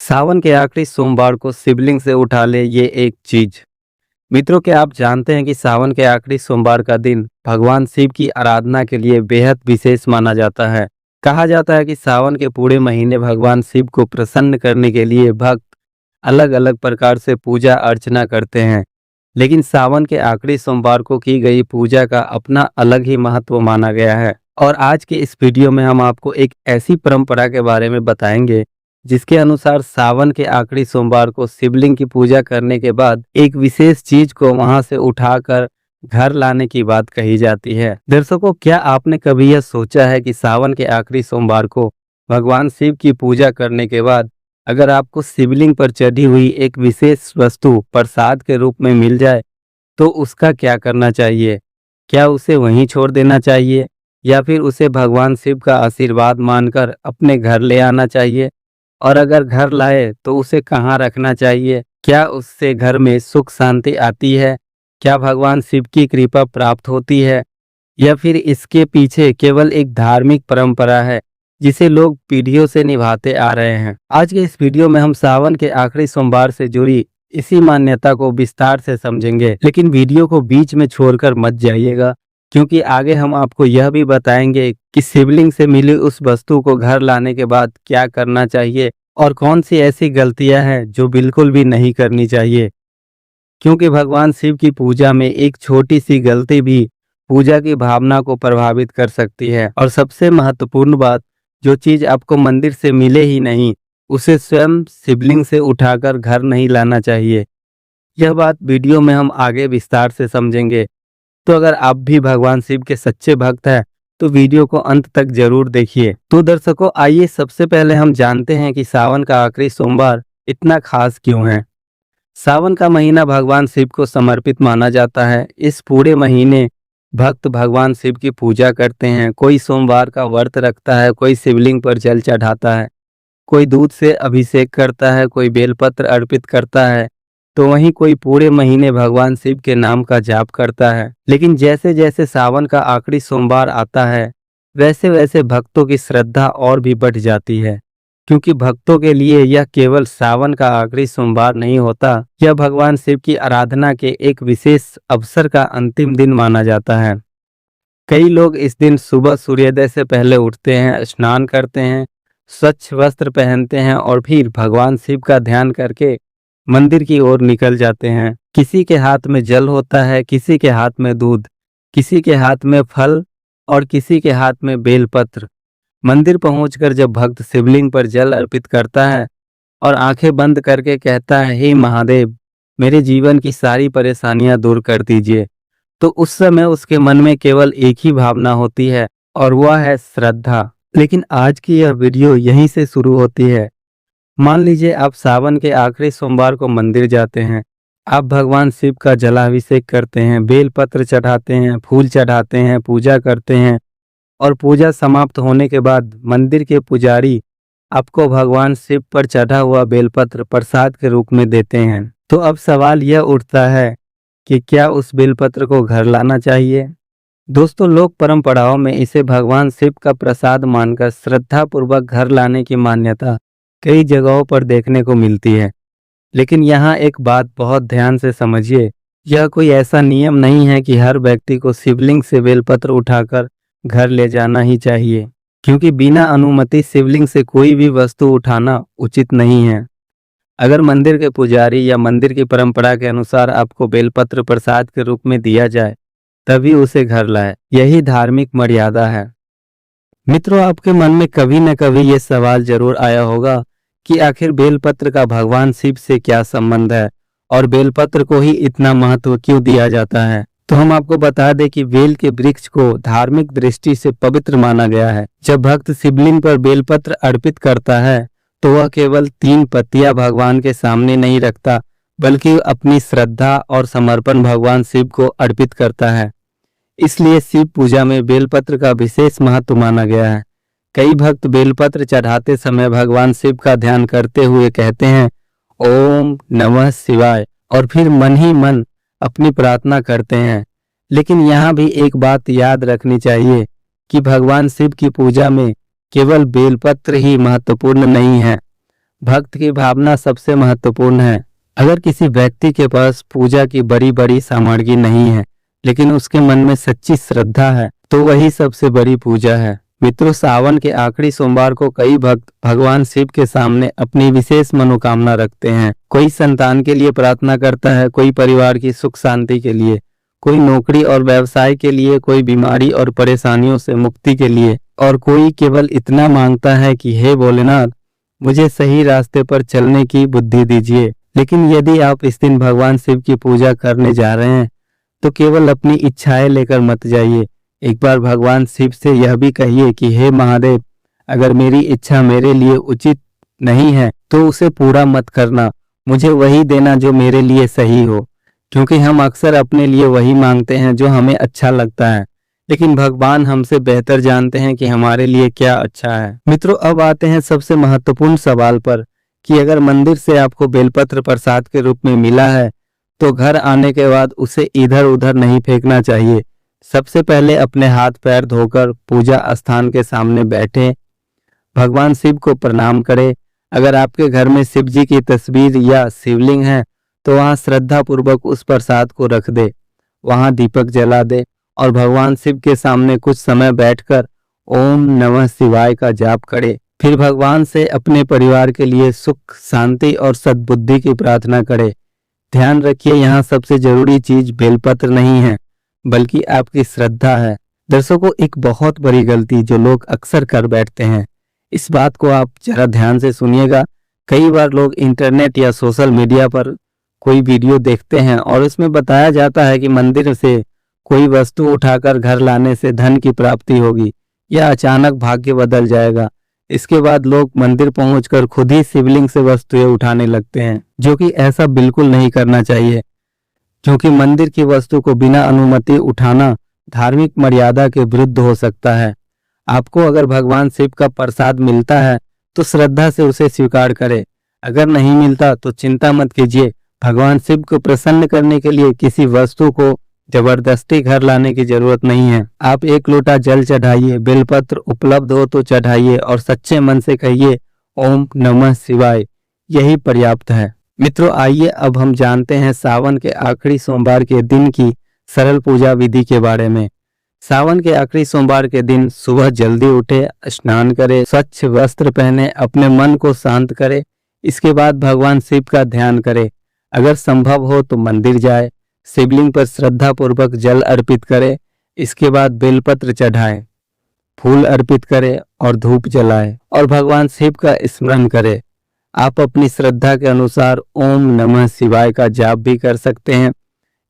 सावन के आखिरी सोमवार को शिवलिंग से उठा ले ये एक चीज। मित्रों, क्या आप जानते हैं कि सावन के आखिरी सोमवार का दिन भगवान शिव की आराधना के लिए बेहद विशेष माना जाता है। कहा जाता है कि सावन के पूरे महीने भगवान शिव को प्रसन्न करने के लिए भक्त अलग अलग प्रकार से पूजा अर्चना करते हैं, लेकिन सावन के आखिरी सोमवार को की गई पूजा का अपना अलग ही महत्व माना गया है। और आज के इस वीडियो में हम आपको एक ऐसी परंपरा के बारे में बताएंगे जिसके अनुसार सावन के आखिरी सोमवार को शिवलिंग की पूजा करने के बाद एक विशेष चीज को वहां से उठाकर घर लाने की बात कही जाती है। दर्शकों, क्या आपने कभी यह सोचा है कि सावन के आखिरी सोमवार को भगवान शिव की पूजा करने के बाद अगर आपको शिवलिंग पर चढ़ी हुई एक विशेष वस्तु प्रसाद के रूप में मिल जाए तो उसका क्या करना चाहिए? क्या उसे वहीं छोड़ देना चाहिए या फिर उसे भगवान शिव का आशीर्वाद मानकर अपने घर ले आना चाहिए? और अगर घर लाए तो उसे कहाँ रखना चाहिए? क्या उससे घर में सुख शांति आती है? क्या भगवान शिव की कृपा प्राप्त होती है या फिर इसके पीछे केवल एक धार्मिक परंपरा है जिसे लोग पीढ़ियों से निभाते आ रहे हैं? आज के इस वीडियो में हम सावन के आखिरी सोमवार से जुड़ी इसी मान्यता को विस्तार से समझेंगे, लेकिन वीडियो को बीच में छोड़कर मत जाइएगा, क्योंकि आगे हम आपको यह भी बताएंगे कि शिवलिंग से मिली उस वस्तु को घर लाने के बाद क्या करना चाहिए और कौन सी ऐसी गलतियां हैं जो बिल्कुल भी नहीं करनी चाहिए, क्योंकि भगवान शिव की पूजा में एक छोटी सी गलती भी पूजा की भावना को प्रभावित कर सकती है। और सबसे महत्वपूर्ण बात, जो चीज आपको मंदिर से मिले ही नहीं उसे स्वयं शिवलिंग से उठाकर घर नहीं लाना चाहिए। यह बात वीडियो में हम आगे विस्तार से समझेंगे। तो अगर आप भी भगवान शिव के सच्चे भक्त हैं तो वीडियो को अंत तक जरूर देखिए। तो दर्शकों, आइए सबसे पहले हम जानते हैं कि सावन का आखिरी सोमवार इतना खास क्यों है। सावन का महीना भगवान शिव को समर्पित माना जाता है। इस पूरे महीने भक्त भगवान शिव की पूजा करते हैं। कोई सोमवार का व्रत रखता है, कोई शिवलिंग पर जल चढ़ाता है, कोई दूध से अभिषेक करता है, कोई बेलपत्र अर्पित करता है, तो वहीं कोई पूरे महीने भगवान शिव के नाम का जाप करता है। लेकिन जैसे जैसे सावन का आखिरी सोमवार आता है वैसे वैसे भक्तों की श्रद्धा और भी बढ़ जाती है, क्योंकि भक्तों के लिए यह केवल सावन का आखिरी सोमवार नहीं होता, यह भगवान शिव की आराधना के एक विशेष अवसर का अंतिम दिन माना जाता है। कई लोग इस दिन सुबह सूर्योदय से पहले उठते हैं, स्नान करते हैं, स्वच्छ वस्त्र पहनते हैं और फिर भगवान शिव का ध्यान करके मंदिर की ओर निकल जाते हैं। किसी के हाथ में जल होता है, किसी के हाथ में दूध, किसी के हाथ में फल और किसी के हाथ में बेलपत्र। मंदिर पहुंचकर जब भक्त शिवलिंग पर जल अर्पित करता है और आंखें बंद करके कहता है, हे महादेव, मेरे जीवन की सारी परेशानियां दूर कर दीजिए, तो उस समय उसके मन में केवल एक ही भावना होती है और वह है श्रद्धा। लेकिन आज की यह वीडियो यहीं से शुरू होती है। मान लीजिए आप सावन के आखिरी सोमवार को मंदिर जाते हैं, आप भगवान शिव का जलाभिषेक करते हैं, बेलपत्र चढ़ाते हैं, फूल चढ़ाते हैं, पूजा करते हैं और पूजा समाप्त होने के बाद मंदिर के पुजारी आपको भगवान शिव पर चढ़ा हुआ बेलपत्र प्रसाद के रूप में देते हैं। तो अब सवाल यह उठता है कि क्या उस बेलपत्र को घर लाना चाहिए? दोस्तों, लोक परंपराओं में इसे भगवान शिव का प्रसाद मानकर श्रद्धा पूर्वक घर लाने की मान्यता कई जगहों पर देखने को मिलती है। लेकिन यहाँ एक बात बहुत ध्यान से समझिए, यह कोई ऐसा नियम नहीं है कि हर व्यक्ति को शिवलिंग से बेलपत्र उठाकर घर ले जाना ही चाहिए, क्योंकि बिना अनुमति शिवलिंग से कोई भी वस्तु उठाना उचित नहीं है। अगर मंदिर के पुजारी या मंदिर की परंपरा के अनुसार आपको बेलपत्र प्रसाद के रूप में दिया जाए तभी उसे घर लाए, यही धार्मिक मर्यादा है। मित्रों, आपके मन में कभी न कभी ये सवाल जरूर आया होगा कि आखिर बेलपत्र का भगवान शिव से क्या संबंध है और बेलपत्र को ही इतना महत्व क्यों दिया जाता है। तो हम आपको बता दें कि बेल के वृक्ष को धार्मिक दृष्टि से पवित्र माना गया है। जब भक्त शिवलिंग पर बेलपत्र अर्पित करता है तो वह केवल 3 पत्तियां भगवान के सामने नहीं रखता, बल्कि अपनी श्रद्धा और समर्पण भगवान शिव को अर्पित करता है। इसलिए शिव पूजा में बेलपत्र का विशेष महत्व माना गया है। कई भक्त बेलपत्र चढ़ाते समय भगवान शिव का ध्यान करते हुए कहते हैं, ओम नमः शिवाय, और फिर मन ही मन अपनी प्रार्थना करते हैं। लेकिन यहाँ भी एक बात याद रखनी चाहिए कि भगवान शिव की पूजा में केवल बेलपत्र ही महत्वपूर्ण नहीं है, भक्त की भावना सबसे महत्वपूर्ण है। अगर किसी व्यक्ति के पास पूजा की बड़ी बड़ी सामग्री नहीं है, लेकिन उसके मन में सच्ची श्रद्धा है, तो वही सबसे बड़ी पूजा है। मित्रों, सावन के आखिरी सोमवार को कई भक्त भगवान शिव के सामने अपनी विशेष मनोकामना रखते हैं। कोई संतान के लिए प्रार्थना करता है, कोई परिवार की सुख शांति के लिए, कोई नौकरी और व्यवसाय के लिए, कोई बीमारी और परेशानियों से मुक्ति के लिए, और कोई केवल इतना मांगता है कि हे भोलेनाथ, मुझे सही रास्ते पर चलने की बुद्धि दीजिए। लेकिन यदि आप इस दिन भगवान शिव की पूजा करने जा रहे हैं, तो केवल अपनी इच्छाएं लेकर मत जाइए। एक बार भगवान शिव से यह भी कहिए कि हे महादेव, अगर मेरी इच्छा मेरे लिए उचित नहीं है तो उसे पूरा मत करना, मुझे वही देना जो मेरे लिए सही हो। क्योंकि हम अक्सर अपने लिए वही मांगते हैं जो हमें अच्छा लगता है, लेकिन भगवान हमसे बेहतर जानते हैं कि हमारे लिए क्या अच्छा है। मित्रों, अब आते हैं सबसे महत्वपूर्ण सवाल पर कि अगर मंदिर से आपको बेलपत्र प्रसाद के रूप में मिला है, तो घर आने के बाद उसे इधर उधर नहीं फेंकना चाहिए। सबसे पहले अपने हाथ पैर धोकर पूजा स्थान के सामने बैठे भगवान शिव को प्रणाम करें। अगर आपके घर में शिव जी की तस्वीर या शिवलिंग है, तो वहां श्रद्धा पूर्वक उस प्रसाद को रख दे, वहां दीपक जला दे और भगवान शिव के सामने कुछ समय बैठकर ओम नमः शिवाय का जाप करे। फिर भगवान से अपने परिवार के लिए सुख, शांति और सद्बुद्धि की प्रार्थना करे। ध्यान रखिए, यहाँ सबसे जरूरी चीज बेलपत्र नहीं है, बल्कि आपकी श्रद्धा है। दर्शकों, एक बहुत बड़ी गलती जो लोग अक्सर कर बैठते हैं, इस बात को आप जरा ध्यान से सुनिएगा। कई बार लोग इंटरनेट या सोशल मीडिया पर कोई वीडियो देखते हैं और उसमें बताया जाता है कि मंदिर से कोई वस्तु उठाकर घर लाने से धन की प्राप्ति होगी या अचानक भाग्य बदल जाएगा। इसके बाद लोग मंदिर पहुंचकर खुद ही शिवलिंग से वस्तुएं उठाने लगते हैं, जो कि ऐसा बिल्कुल नहीं करना चाहिए, क्योंकि मंदिर की वस्तु को बिना अनुमति उठाना धार्मिक मर्यादा के विरुद्ध हो सकता है। आपको अगर भगवान शिव का प्रसाद मिलता है तो श्रद्धा से उसे स्वीकार करें। अगर नहीं मिलता तो चिंता मत कीजिए। भगवान शिव को प्रसन्न करने के लिए किसी वस्तु को जबरदस्ती घर लाने की जरूरत नहीं है। आप एक लोटा जल चढ़ाइए, बेलपत्र उपलब्ध हो तो चढ़ाइए और सच्चे मन से कहिए ओम नमः शिवाय, यही पर्याप्त है। मित्रों, आइए अब हम जानते हैं सावन के आखिरी सोमवार के दिन की सरल पूजा विधि के बारे में। सावन के आखिरी सोमवार के दिन सुबह जल्दी उठे, स्नान करें, स्वच्छ वस्त्र पहने, अपने मन को शांत करें। इसके बाद भगवान शिव का ध्यान करें। अगर संभव हो तो मंदिर जाए, शिवलिंग पर श्रद्धा पूर्वक जल अर्पित करें। इसके बाद बेलपत्र चढ़ाएं, फूल अर्पित करें और धूप जलाएं और भगवान शिव का स्मरण करें। आप अपनी श्रद्धा के अनुसार ओम नमः शिवाय का जाप भी कर सकते हैं।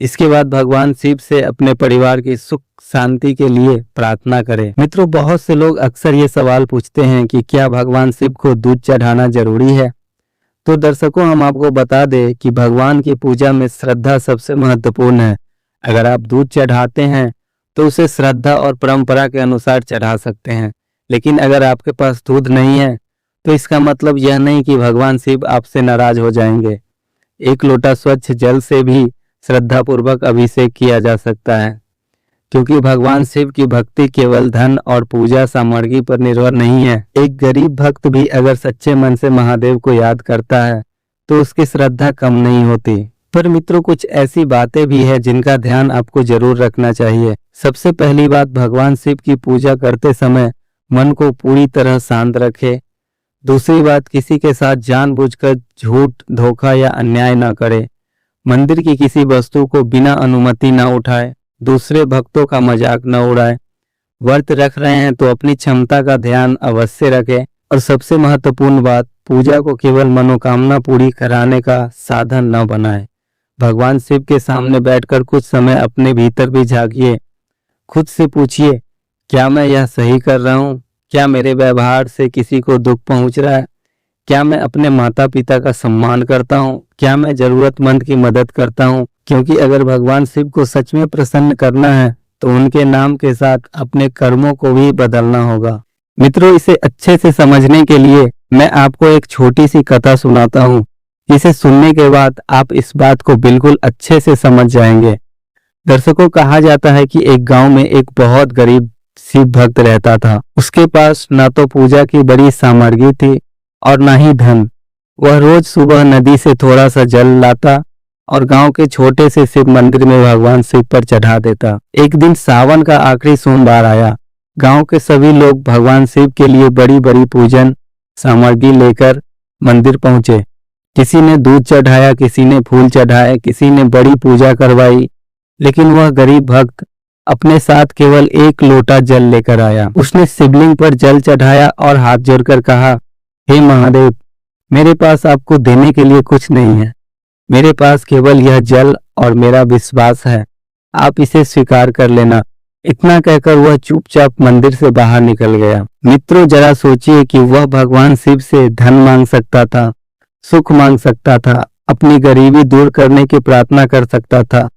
इसके बाद भगवान शिव से अपने परिवार की सुख शांति के लिए प्रार्थना करें। मित्रों, बहुत से लोग अक्सर ये सवाल पूछते हैं कि क्या भगवान शिव को दूध चढ़ाना जरूरी है। तो दर्शकों, हम आपको बता दें कि भगवान की पूजा में श्रद्धा सबसे महत्वपूर्ण है। अगर आप दूध चढ़ाते हैं तो उसे श्रद्धा और परंपरा के अनुसार चढ़ा सकते हैं, लेकिन अगर आपके पास दूध नहीं है तो इसका मतलब यह नहीं कि भगवान शिव आपसे नाराज हो जाएंगे। एक लोटा स्वच्छ जल से भी श्रद्धा पूर्वक अभिषेक किया जा सकता है, क्योंकि भगवान शिव की भक्ति केवल धन और पूजा सामग्री पर निर्भर नहीं है। एक गरीब भक्त भी अगर सच्चे मन से महादेव को याद करता है तो उसकी श्रद्धा कम नहीं होती। पर मित्रों, कुछ ऐसी बातें भी है जिनका ध्यान आपको जरूर रखना चाहिए। सबसे पहली बात, भगवान शिव की पूजा करते समय मन को पूरी तरह शांत रखें। दूसरी बात, किसी के साथ जानबूझकर झूठ, धोखा या अन्याय न करें। मंदिर की किसी वस्तु को बिना अनुमति न उठाए। दूसरे भक्तों का मजाक न उड़ाए। व्रत रख रहे हैं तो अपनी क्षमता का ध्यान अवश्य रखें। और सबसे महत्वपूर्ण बात, पूजा को केवल मनोकामना पूरी कराने का साधन न बनाएं। भगवान शिव के सामने बैठकर कुछ समय अपने भीतर भी झांकिए। खुद से पूछिए, क्या मैं यह सही कर रहा हूँ? क्या मेरे व्यवहार से किसी को दुख पहुंच रहा है? क्या मैं अपने माता पिता का सम्मान करता हूँ? क्या मैं जरूरतमंद की मदद करता हूँ? क्योंकि अगर भगवान शिव को सच में प्रसन्न करना है तो उनके नाम के साथ अपने कर्मों को भी बदलना होगा। मित्रों, इसे अच्छे से समझने के लिए मैं आपको एक छोटी सी कथा सुनाता हूँ, जिसे सुनने के बाद आप इस बात को बिल्कुल अच्छे से समझ जाएंगे। दर्शकों, कहा जाता है कि एक गांव में एक बहुत गरीब शिव भक्त रहता था। उसके पास न तो पूजा की बड़ी सामग्री थी और न ही धन। वह रोज सुबह नदी से थोड़ा सा जल लाता और गांव के छोटे से शिव मंदिर में भगवान शिव पर चढ़ा देता। एक दिन सावन का आखिरी सोमवार आया। गांव के सभी लोग भगवान शिव के लिए बड़ी बड़ी पूजन सामग्री लेकर मंदिर पहुंचे। किसी ने दूध चढ़ाया, किसी ने फूल चढ़ाए, किसी ने बड़ी पूजा करवाई, लेकिन वह गरीब भक्त अपने साथ केवल एक लोटा जल लेकर आया। उसने शिवलिंग पर जल चढ़ाया और हाथ जोड़कर कहा, हे महादेव, मेरे पास आपको देने के लिए कुछ नहीं है। मेरे पास केवल यह जल और मेरा विश्वास है। आप इसे स्वीकार कर लेना। इतना कहकर वह चुपचाप मंदिर से बाहर निकल गया। मित्रों, जरा सोचिए कि वह भगवान शिव से धन मांग सकता था, सुख मांग सकता था, अपनी गरीबी दूर करने की प्रार्थना कर सकता था,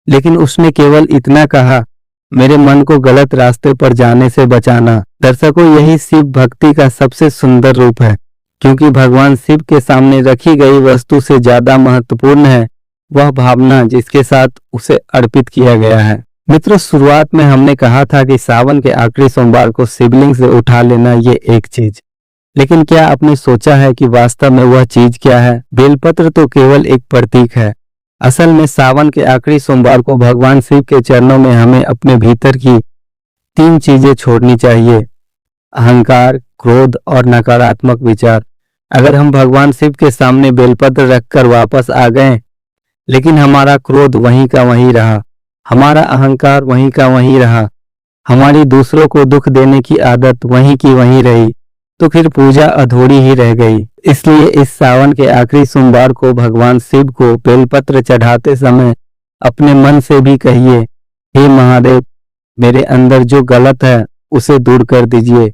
लेकिन उसने केवल इतना कहा, मेरे मन को गलत रास्ते पर जाने से बचाना। दर्शकों, यही शिव भक्ति का सबसे सुंदर रूप है, क्योंकि भगवान शिव के सामने रखी गई वस्तु से ज्यादा महत्वपूर्ण है वह भावना जिसके साथ उसे अर्पित किया गया है। मित्रों, शुरुआत में हमने कहा था कि सावन के आखिरी सोमवार को शिवलिंग से उठा लेना ये एक चीज, लेकिन क्या आपने सोचा है कि वास्तव में वह चीज क्या है? बेलपत्र तो केवल एक प्रतीक है। असल में सावन के आखिरी सोमवार को भगवान शिव के चरणों में हमें अपने भीतर की 3 चीजें छोड़नी चाहिए: अहंकार, क्रोध और नकारात्मक विचार। अगर हम भगवान शिव के सामने बेलपत्र रखकर वापस आ गए, लेकिन हमारा क्रोध वहीं का वहीं रहा, हमारा अहंकार वहीं का वहीं रहा, हमारी दूसरों को दुख देने की आदत वहीं की वहीं रही, तो फिर पूजा अधूरी ही रह गई। इसलिए इस सावन के आखिरी सोमवार को भगवान शिव को बेलपत्र चढ़ाते समय अपने मन से भी कहिए, हे महादेव, मेरे अंदर जो गलत है उसे दूर कर दीजिए।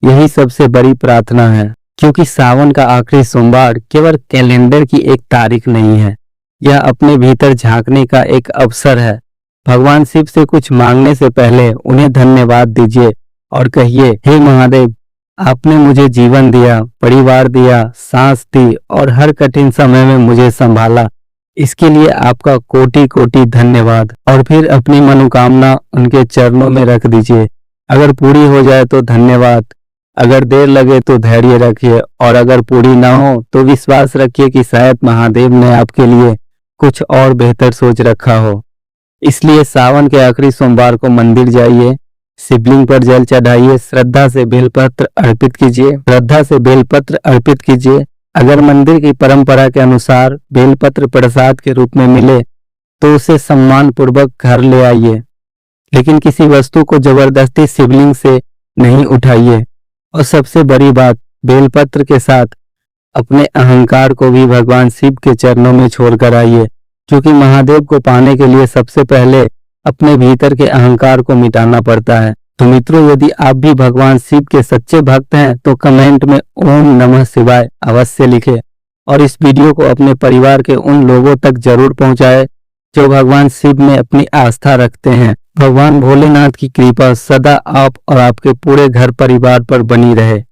यही सबसे बड़ी प्रार्थना है, क्योंकि सावन का आखिरी सोमवार केवल कैलेंडर की एक तारीख नहीं है, यह अपने भीतर झांकने का एक अवसर है। भगवान शिव से कुछ मांगने से पहले उन्हें धन्यवाद दीजिए और कहिए, हे महादेव, आपने मुझे जीवन दिया, परिवार दिया, सांस दी और हर कठिन समय में मुझे संभाला। इसके लिए आपका कोटि कोटि धन्यवाद। और फिर अपनी मनोकामना उनके चरणों में रख दीजिए। अगर पूरी हो जाए तो धन्यवाद, अगर देर लगे तो धैर्य रखिए, और अगर पूरी ना हो तो विश्वास रखिए कि शायद महादेव ने आपके लिए कुछ और बेहतर सोच रखा हो। इसलिए सावन के आखिरी सोमवार को मंदिर जाइए, शिवलिंग पर जल चढ़ाइए, श्रद्धा से बेलपत्र अर्पित कीजिए। अगर मंदिर की परंपरा के अनुसार बेलपत्र प्रसाद के रूप में मिले तो उसे सम्मान पूर्वक घर ले आइए, लेकिन किसी वस्तु को जबरदस्ती शिवलिंग से नहीं उठाइए। और सबसे बड़ी बात, बेलपत्र के साथ अपने अहंकार को भी भगवान शिव के चरणों में छोड़कर आइए, क्योंकि महादेव को पाने के लिए सबसे पहले अपने भीतर के अहंकार को मिटाना पड़ता है। तो मित्रों, यदि आप भी भगवान शिव के सच्चे भक्त हैं तो कमेंट में ओम नमः शिवाय अवश्य लिखें, और इस वीडियो को अपने परिवार के उन लोगों तक जरूर पहुंचाएं जो भगवान शिव में अपनी आस्था रखते हैं। भगवान भोलेनाथ की कृपा सदा आप और आपके पूरे घर परिवार पर बनी रहे।